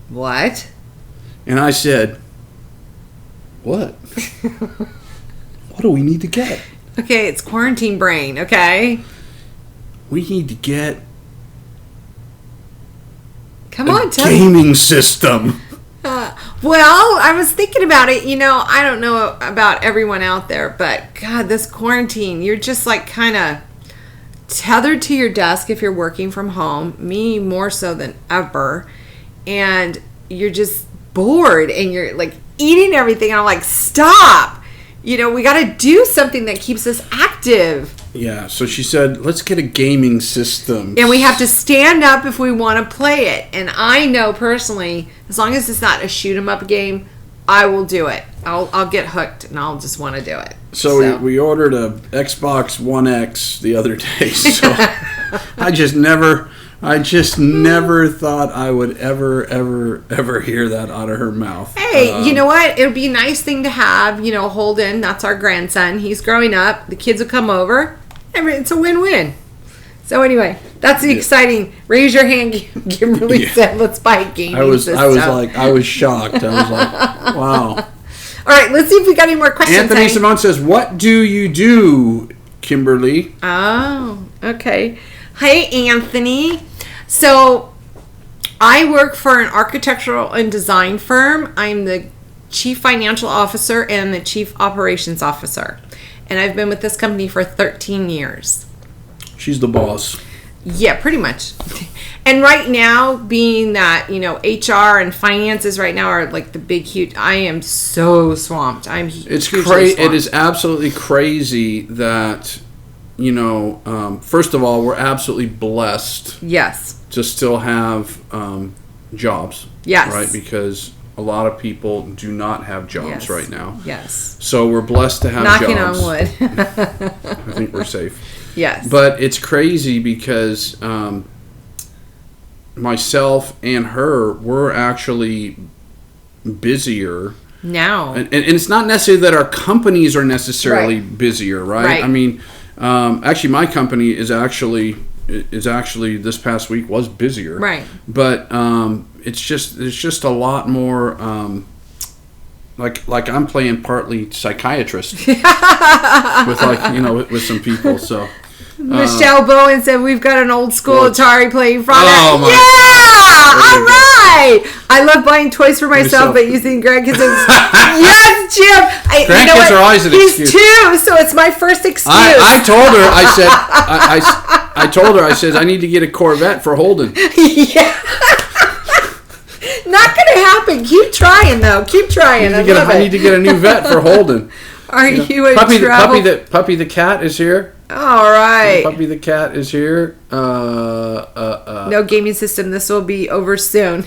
What? And I said, what? What do we need to get? Okay, it's quarantine brain, okay? We need to get a gaming system. Well, I was thinking about it. I don't know about everyone out there, but God, this quarantine, you're just like kind of tethered to your desk if you're working from home. Me more so than ever. And you're just bored and you're like eating everything. And I'm like, stop. We got to do something that keeps us active. Yeah, so she said, let's get a gaming system. And we have to stand up if we want to play it. And I know personally, as long as it's not a shoot 'em up game, I will do it. I'll get hooked, and I'll just want to do it. So we ordered a Xbox One X the other day. So I just never thought I would ever hear that out of her mouth. Hey, you know what? It would be a nice thing to have. Holden, that's our grandson. He's growing up. The kids will come over. It's a win-win. So anyway, that's the exciting. Raise your hand. Kimberly said, "Let's buy a gaming system." I was shocked. I was like, wow. All right, let's see if we got any more questions. Anthony Simone says, "What do you do, Kimberly?" Oh, okay. Hey, Anthony. So, I work for an architectural and design firm. I'm the chief financial officer and the chief operations officer. And I've been with this company for 13 years. She's the boss. Yeah, pretty much. And right now, being that, HR and finances right now are like the big, huge, I am so swamped. It's crazy. It is absolutely crazy that, first of all, we're absolutely blessed. Yes. To still have jobs. Yes. Right? Because a lot of people do not have jobs right now. Yes. So we're blessed to have Knocking jobs. on wood. I think we're safe. Yes. But it's crazy because myself and her, we're actually busier now. And it's not necessarily that our companies are necessarily busier, right? I mean, actually my company is actually this past week was busier. Right. But it's just a lot more like I'm playing partly psychiatrist with some people. So Michelle Bowen said we've got an old school Atari playing Friday. Oh my! Yeah, all right. I love buying toys for myself, but using grandkids. Yes, Jim. Grandkids are always an excuse. He's 2, so it's my first excuse. I told her. I told her. I said I need to get a Corvette for Holden. Yeah. Not gonna happen. Keep trying though. Keep trying. I need to get a new vet for Holden. Are you in trouble? Puppy the cat is here. All right. Puppy the cat is here. No gaming system. This will be over soon.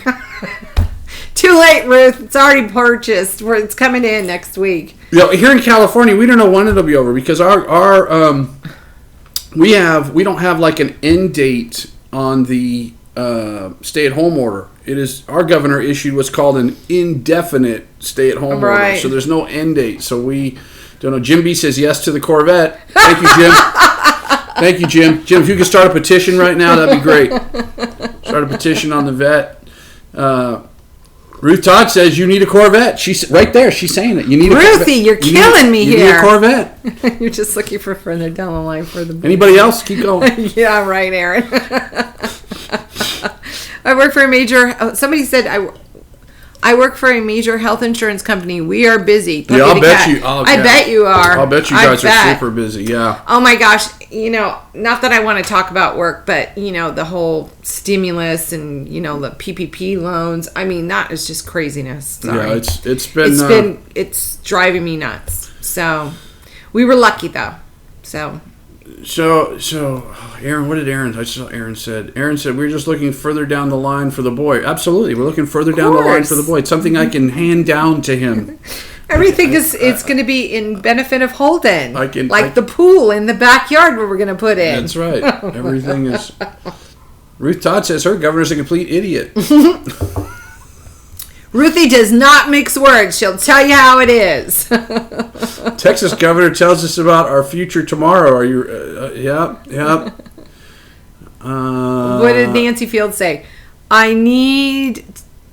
Too late, Ruth. It's already purchased. It's coming in next week. Here in California, we don't know when it'll be over because we don't have like an end date on the stay-at-home order. It is our governor issued what's called an indefinite stay-at-home order, so there's no end date. So we don't know. Jim B says yes to the Corvette. Thank you, Jim. Thank you, Jim. Jim, if you could start a petition right now, that'd be great. Start a petition on the vet. Ruth Todd says you need a Corvette. She's right there. She's saying it. You need a Ruthie, Corvette. you're killing me here. You need a Corvette. You're just looking for further down the line for the. Anybody else? Keep going. Yeah, right, Aaron. I work for a major. Somebody said I work for a major health insurance company. We are busy. Yeah, I'll bet you. I bet you are. I'll bet you guys are super busy. Yeah. Oh my gosh. Not that I want to talk about work, but the whole stimulus and the PPP loans. I mean, that is just craziness. Sorry. Yeah, it's driving me nuts. So, we were lucky though. So, Aaron, what did Aaron? I saw Aaron said. Aaron said we're just looking further down the line for the boy. Absolutely, we're looking further down the line for the boy. It's something I can hand down to him. Everything it's going to be in benefit of Holden. The pool in the backyard where we're going to put in. That's right. Everything is. Ruth Todd says her governor's a complete idiot. Ruthie does not mix words. She'll tell you how it is. Texas governor tells us about our future tomorrow. Are you? Yeah. What did Nancy Field say? I need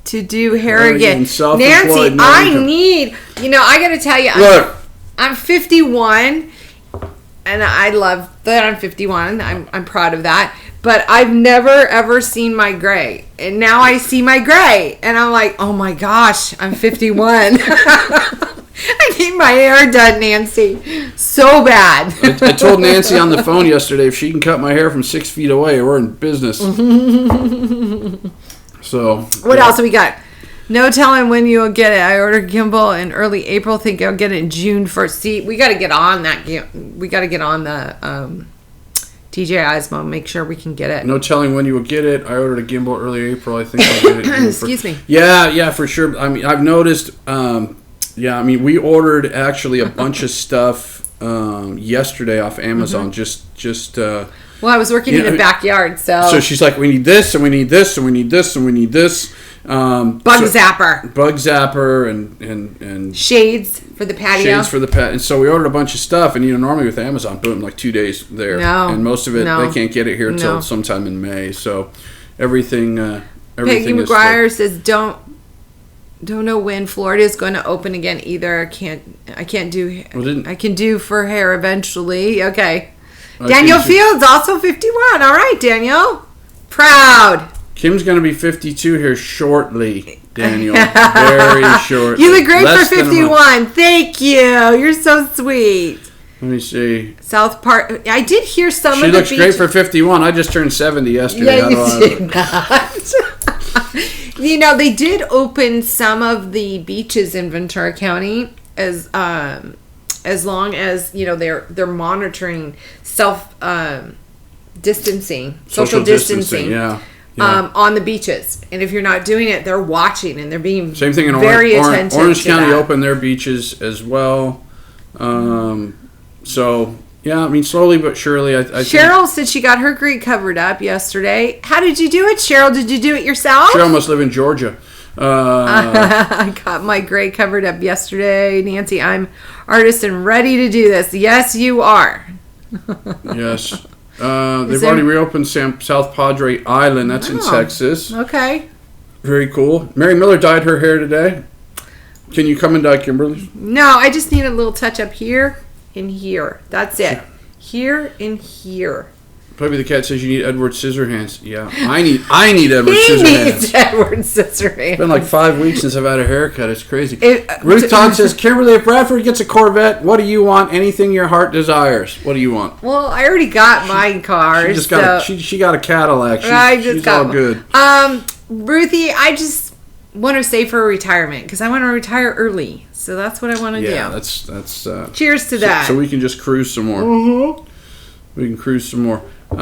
to do hair again. Nancy, I need. I got to tell you. Look, I'm 51, and I love that I'm 51. I'm proud of that. But I've never, ever seen my gray. And now I see my gray. And I'm like, oh my gosh, I'm 51. I need my hair done, Nancy. So bad. I told Nancy on the phone yesterday if she can cut my hair from 6 feet away, we're in business. So. What else have we got? No telling when you'll get it. I ordered gimbal in early April. Think I'll get it in June 1st. See, we got to get on that. We got to get on the... DJ Eismo, make sure we can get it. No telling when you will get it. I ordered a gimbal early April. I think I'll get it. Excuse me. Yeah, for sure. I mean, I've noticed Yeah, I mean, we ordered actually a bunch of stuff yesterday off Amazon. Well, I was working in the backyard, so. So she's like, we need this, and we need this, and we need this, and we need this. Bug zapper and shades for the patio. And so we ordered a bunch of stuff, and normally with Amazon, boom, like 2 days there. No, and most of it they can't get it here until sometime in May. So everything. Peggy McGuire says don't know when Florida is going to open again either. I can't do. I can do for hair eventually. Okay. Daniel Fields also 51. All right, Daniel. Proud. Kim's going to be 52 here shortly, Daniel. Very shortly. You look great for 51. Thank you. You're so sweet. Let me see. South Park. I did hear some of the beaches. She looks great for 51. I just turned 70 yesterday. Yeah, you did not. They did open some of the beaches in Ventura County as long as they're monitoring distancing, social distancing. Yeah. On the beaches, and if you're not doing it, they're watching and they're being same thing in very attentive. Orange County opened their beaches as well. So yeah, I mean slowly but surely. I Cheryl said she got her grate covered up yesterday. How did you do it, Cheryl? Did you do it yourself? Cheryl must live in Georgia. I got my grate covered up yesterday. Nancy, I'm artist and ready to do this. Yes, you are. Yes. They've already reopened South Padre Island. That's in Texas. Okay. Very cool. Mary Miller dyed her hair today. Can you come and dye Kimberly's? No, I just need a little touch up here and here. That's it. Here and here. Puppy the Cat says you need Edward Scissorhands. Yeah, I need Edward Scissorhands. He needs Edward Scissorhands. It's been like 5 weeks since I've had a haircut. It's crazy. Ruth Todd says, Kimberly, if Bradford gets a Corvette, what do you want? Anything your heart desires. What do you want? Well, I already got my car. She just got she got a Cadillac. She's all good. Ruthie, I just want to save for retirement because I want to retire early. So that's what I want to do. Yeah, that's cheers to that. So we can just cruise some more. Mm-hmm. We can cruise some more. Peg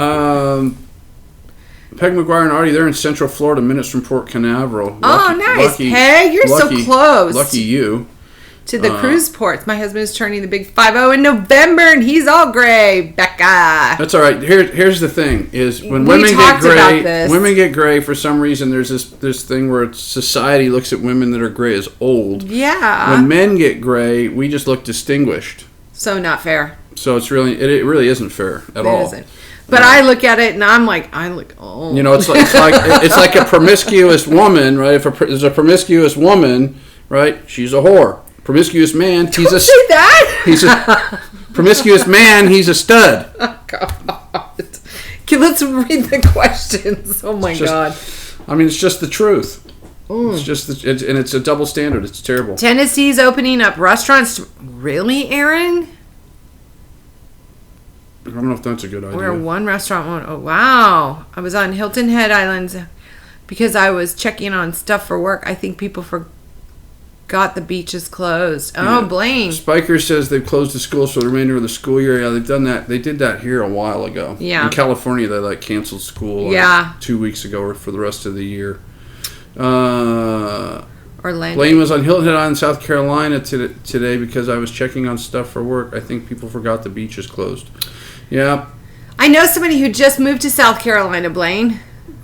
McGuire and Artie, they're in Central Florida, minutes from Port Canaveral. Nice. Peg, you're so close. Lucky you. To the cruise ports. My husband is turning the big 50 in November, and he's all gray. Becca. That's all right. Here's the thing: is when women get gray for some reason. There's this thing where society looks at women that are gray as old. Yeah. When men get gray, we just look distinguished. So not fair. So it really isn't fair at all. It isn't. But I look at it and I'm like, I look old. It's like a promiscuous woman, right? If there's a promiscuous woman, right? She's a whore. Promiscuous man, Don't say that. He's a promiscuous man. He's a stud. Oh God. Okay, let's read the questions. Oh my God. I mean, it's just the truth. It's just and it's a double standard. It's terrible. Tennessee's opening up restaurants. Really, Aaron? I don't know if that's a good idea. Where one restaurant won't. Oh, wow. I was on Hilton Head Islands because I was checking on stuff for work. I think people forgot the beach is closed. Oh, Blaine. Spiker says they've closed the schools for the remainder of the school year. Yeah, they've done that. They did that here a while ago. Yeah. In California, they canceled school 2 weeks ago or for the rest of the year. Orlando. Blaine was on Hilton Head Island, South Carolina today because I was checking on stuff for work. I think people forgot the beach is closed. Yeah. I know somebody who just moved to South Carolina, Blaine.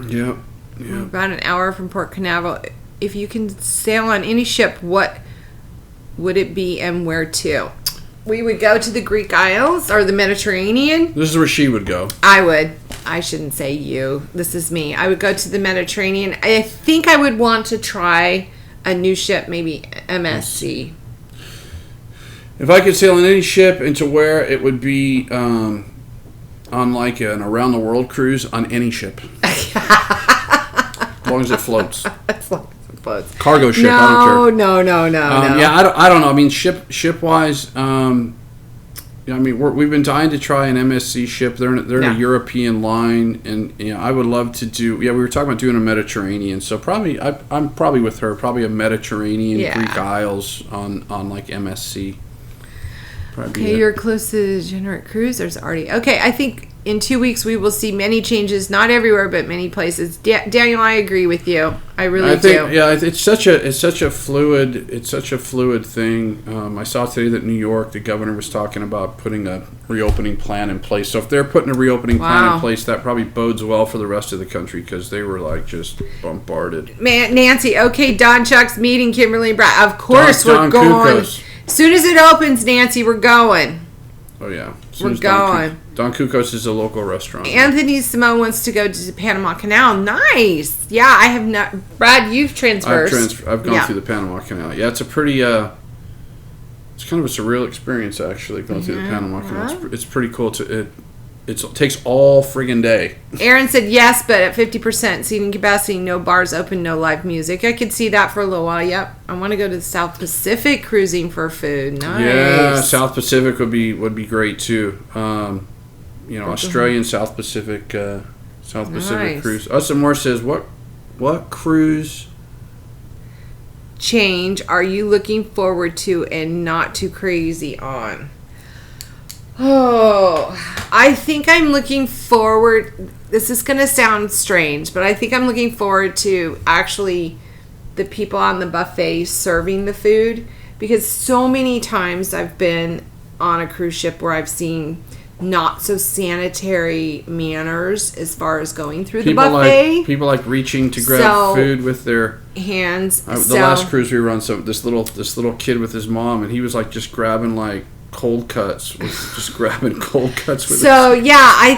Yeah. We're about an hour from Port Canaveral. If you can sail on any ship, what would it be and where to? We would go to the Greek Isles or the Mediterranean. This is where she would go. I would. I shouldn't say you. This is me. I would go to the Mediterranean. I think I would want to try a new ship, maybe MSC. If I could sail on any ship into where it would be on like an around the world cruise on any ship. As long as it floats. As long as it floats. Cargo ship, I don't care. No. Yeah, I don't know. I mean, ship wise, I mean, we've been dying to try an MSC ship. They're in a European line, and I would love to do. Yeah, we were talking about doing a Mediterranean. So probably, I'm probably with her. Probably a Mediterranean Greek Isles on like MSC. Okay, you're close to degenerate cruisers already. Okay, I think in 2 weeks we will see many changes, not everywhere, but many places. Daniel, I agree with you. I really do. Yeah, it's such a fluid thing. I saw today that New York, the governor was talking about putting a reopening plan in place. So if they're putting a reopening plan in place, that probably bodes well for the rest of the country because they were like just bombarded. Man, Nancy, okay, Don Chuck's meeting Kimberly and Brad. Of course we're going. Kukos. As soon as it opens, Nancy, we're going. Oh yeah, we're going. Don Kukos is a local restaurant. Anthony Simone wants to go to the Panama Canal. Nice. Yeah, I have not. Brad, you've transversed. I've gone through the Panama Canal. Yeah, it's a pretty. It's kind of a surreal experience actually going through the Panama Canal. It's pretty cool. It takes all friggin' day. Aaron said yes, but at 50% seating capacity, no bars open, no live music. I could see that for a little while. Yep, I want to go to the South Pacific cruising for food. Nice. Yeah, South Pacific would be great too. Australian South Pacific cruise. Ustin Moore says, what cruise change are you looking forward to and not too crazy on? Oh, I think I'm looking forward. This is going to sound strange, but I think I'm looking forward to actually the people on the buffet serving the food, because so many times I've been on a cruise ship where I've seen not so sanitary manners as far as going through the buffet. People like reaching to grab food with their hands. The last cruise we were on, this little kid with his mom, and he was like just grabbing like cold cuts with I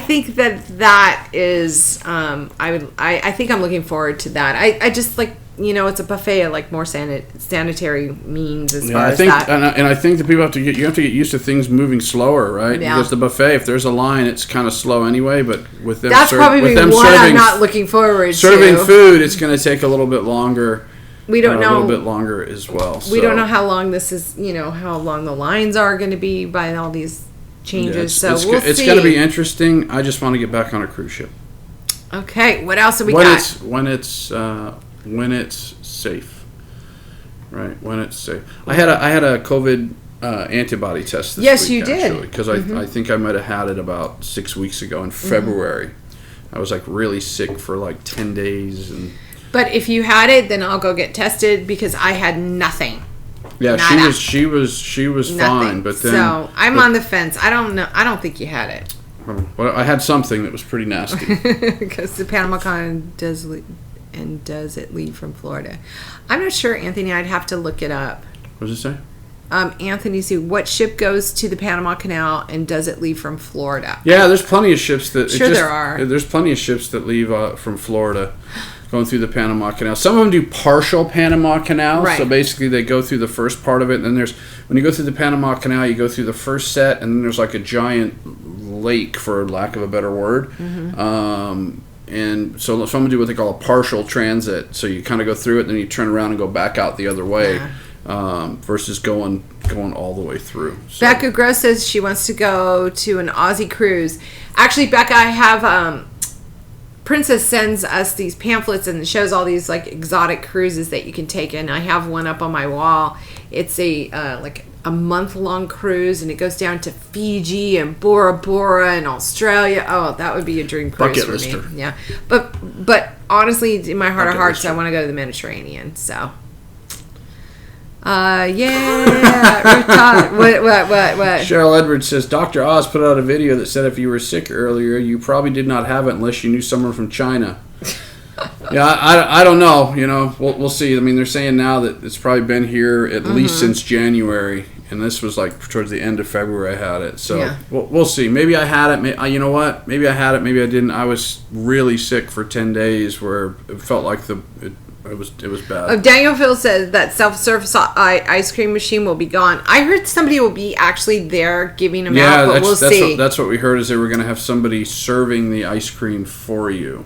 think that is I think I'm looking forward to that. I just like, it's a buffet of like more sanitary means as far as that. And I think that people have to get used to things moving slower, right? Yeah. Because the buffet, if there's a line, it's kind of slow anyway. But with them, I'm not looking forward to serving food. It's going to take a little bit longer. We don't know. A little bit longer as well. We don't know how long this is, how long the lines are going to be by all these changes. Yeah, we'll see. It's going to be interesting. I just want to get back on a cruise ship. Okay, what else have we got? When it's safe, right? When it's safe. I had a COVID antibody test this week. Yes, you did. Because I think I might have had it about 6 weeks ago in February. I was like really sick for like 10 days and. But if you had it, then I'll go get tested because I had nothing. Yeah, she was fine, but then so I'm on the fence. I don't know. I don't think you had it. Well, I had something that was pretty nasty. Because the Panama Canal does it leave from Florida? I'm not sure, Anthony. I'd have to look it up. What does it say? Anthony, see what ship goes to the Panama Canal and does it leave from Florida? Yeah, there's plenty of ships that. There are. There's plenty of ships that leave from Florida. Going through the Panama Canal. Some of them do partial Panama Canal. Right. So basically they go through the first part of it. And then when you go through the Panama Canal, you go through the first set. And then there's like a giant lake, for lack of a better word. Mm-hmm. And so some of them do what they call a partial transit. So you kind of go through it, then you turn around and go back out the other way. Yeah. Versus going all the way through. So. Becca Gross says she wants to go to an Aussie cruise. Actually, Becca, I have... Princess sends us these pamphlets and it shows all these like exotic cruises that you can take, and I have one up on my wall. It's a like a month-long cruise, and it goes down to Fiji and Bora Bora and Australia. Oh, that would be a dream cruise for me. Yeah, but honestly, in my heart of hearts, I want to go to the Mediterranean. So. What? Cheryl Edwards says, Dr. Oz put out a video that said if you were sick earlier, you probably did not have it unless you knew someone from China. Yeah, I don't know. We'll see. I mean, they're saying now that it's probably been here at least since January, and this was like towards the end of February I had it. So we'll see. Maybe I had it. You know what? Maybe I had it. Maybe I didn't. I was really sick for 10 days where it felt like it was bad. Daniel Phil says that self-service ice cream machine will be gone. I heard somebody will be actually there giving them out, but we'll see. That's what we heard, is they were going to have somebody serving the ice cream for you.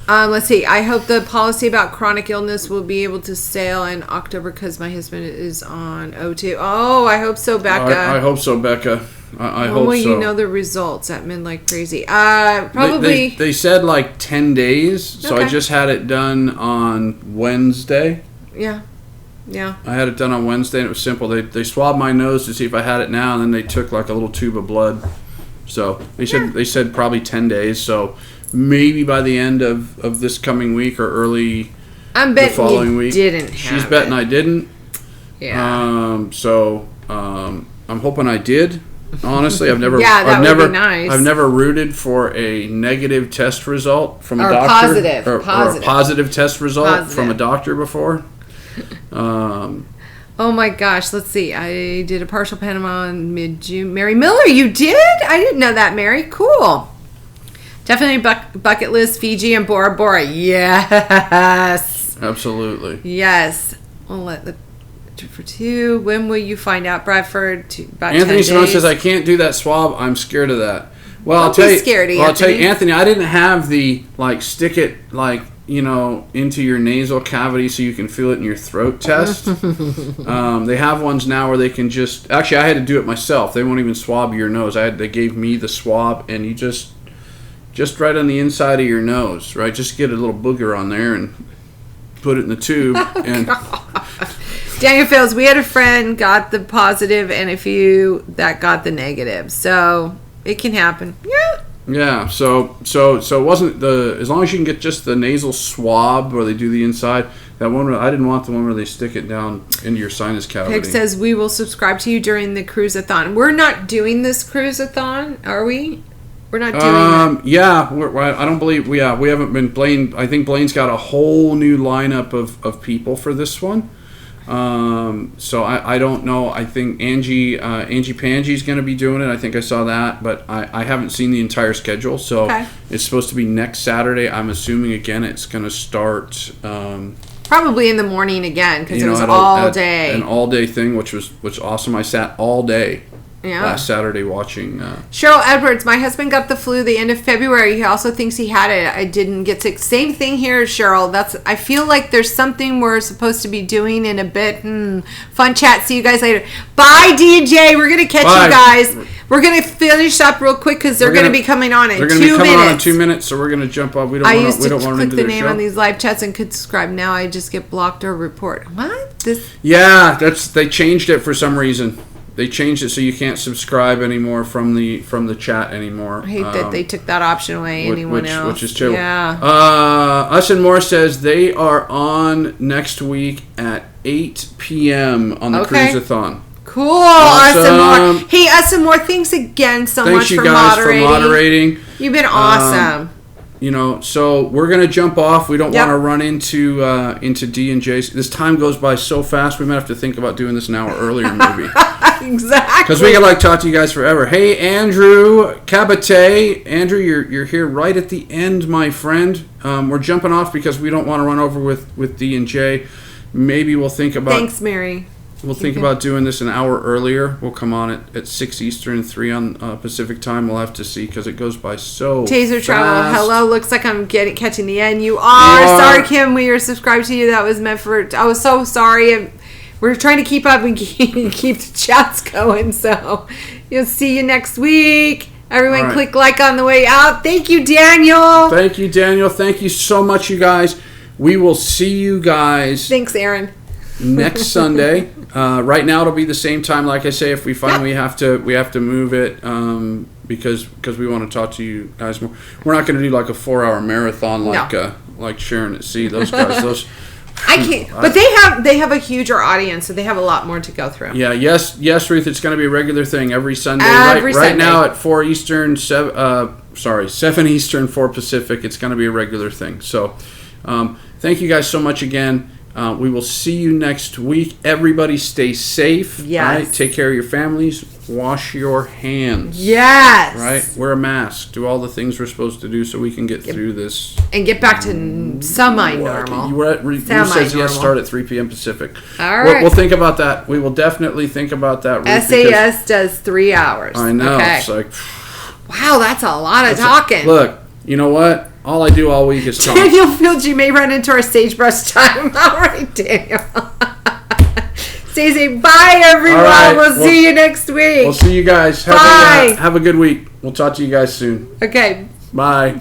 Let's see. I hope the policy about chronic illness will be able to sail in October because my husband is on O2. Oh, I hope so, Becca. I hope so, Becca. I hope so. When will you know the results at Midlife Crazy? Probably. They said like 10 days, so I just had it done on Wednesday. Yeah. I had it done on Wednesday, and it was simple. They swabbed my nose to see if I had it now, and then they took like a little tube of blood. So they said probably 10 days. So maybe by the end of this coming week or early I'm betting the following week. Didn't have She's betting I didn't. Yeah. I'm hoping I did. Honestly, I've never. Would be nice. I've never rooted for a negative test result from a doctor, positive, or a positive test result from a doctor before. Oh my gosh, let's see. I did a partial Panama in mid-June. Mary Miller, you did? I didn't know that, Mary. Cool. Definitely bucket list, Fiji and Bora Bora. Yes. Absolutely. Yes. We'll let the 2 for 2. When will you find out, Bradford? About Anthony 10 Simone days. says, I can't do that swab. I'm scared of that. Well, Don't be scared, I'll tell you, Anthony, I didn't have the, stick it, into your nasal cavity so you can feel it in your throat test. They have ones now where they can just... Actually, I had to do it myself. They won't even swab your nose. They gave me the swab, and you just right on the inside of your nose, right? Just get a little booger on there and put it in the tube. And Daniel Fields, we had a friend got the positive and a few that got the negative. So it can happen. Yeah. Yeah, so it wasn't as long as you can get just the nasal swab where they do the inside. That one, I didn't want the one where they stick it down into your sinus cavity. Peg says we will subscribe to you during the cruise-a-thon. We're not doing this cruise-a-thon, are we? We're not doing that. Yeah, I don't believe we haven't been. Blaine, I think Blaine's got a whole new lineup of people for this one. So I don't know. I think Angie Pangy's going to be doing it. I think I saw that, but I haven't seen the entire schedule. So It's supposed to be next Saturday. I'm assuming again it's going to start probably in the morning again because it was all day. An all day thing, which was awesome. I sat all day. Yeah. Last Saturday watching. Cheryl Edwards, my husband got the flu the end of February. He also thinks he had it. I didn't get sick. Same thing here, Cheryl. I feel like there's something we're supposed to be doing in a bit. Fun chat. See you guys later. Bye, DJ. We're going to catch you guys. We're going to finish up real quick because they're going to be coming on in 2 minutes. They're going to be coming on in 2 minutes, so we're going to jump off. We don't want to click the name on these live chats and could subscribe. Now I just get blocked or report. What? Yeah, they changed it for some reason. They changed it so you can't subscribe anymore from the chat anymore. I hate that they took that option away. Anyone else? Which is terrible. Yeah. Us and More says they are on next week at 8 p.m. on the Cruise-a-thon. Cool. Awesome. Us and More. Hey, Us and More, thanks again so much for moderating. Thanks you guys for moderating. You've been awesome. So we're gonna jump off. We don't want to run into D&J. This time goes by so fast. We might have to think about doing this an hour earlier, maybe. Exactly. Because we could talk to you guys forever. Hey, Andrew Cabate. Andrew, you're here right at the end, my friend. We're jumping off because we don't want to run over with D&J. Maybe we'll think about. Thanks, Mary. We'll think about doing this an hour earlier. We'll come on at 6 Eastern, 3 on Pacific time. We'll have to see because it goes by so Taser fast. Travel. Hello. Looks like I'm catching the end. You are. Sorry, Kim. We are subscribed to you. That was meant for... I was so sorry. We're trying to keep up and keep the chats going. So you'll see you next week. Everyone click like on the way out. Thank you, Daniel. Thank you, Daniel. Thank you so much, you guys. We will see you guys. Thanks, Aaron. Next Sunday. Right now it'll be the same time. Like I say, if we find we have to move it because we want to talk to you guys more. We're not going to do a 4-hour marathon like Sharon at Sea. Those guys, I can't. But they have a huger audience, so they have a lot more to go through. Yeah. Yes, Ruth. It's going to be a regular thing every Sunday. Right now at 4 Eastern, 7 Eastern, 4 Pacific. It's going to be a regular thing. So, thank you guys so much again. We will see you next week. Everybody stay safe. Yes. Right? Take care of your families. Wash your hands. Yes. Right? Wear a mask. Do all the things we're supposed to do so we can get through this. And get back to semi-normal. Ruth says yes, start at 3 p.m. Pacific. All right. We'll think about that. We will definitely think about that. Ruth, SAS does 3 hours. I know. Okay. It's wow, that's a lot of talking. Look, you know what? All I do all week is talk. Daniel Fields, you may run into our sagebrush time. All right, Daniel. Stay safe. Bye, everyone. Right. We'll see you next week. We'll see you guys. Bye. Have a good week. We'll talk to you guys soon. Okay. Bye.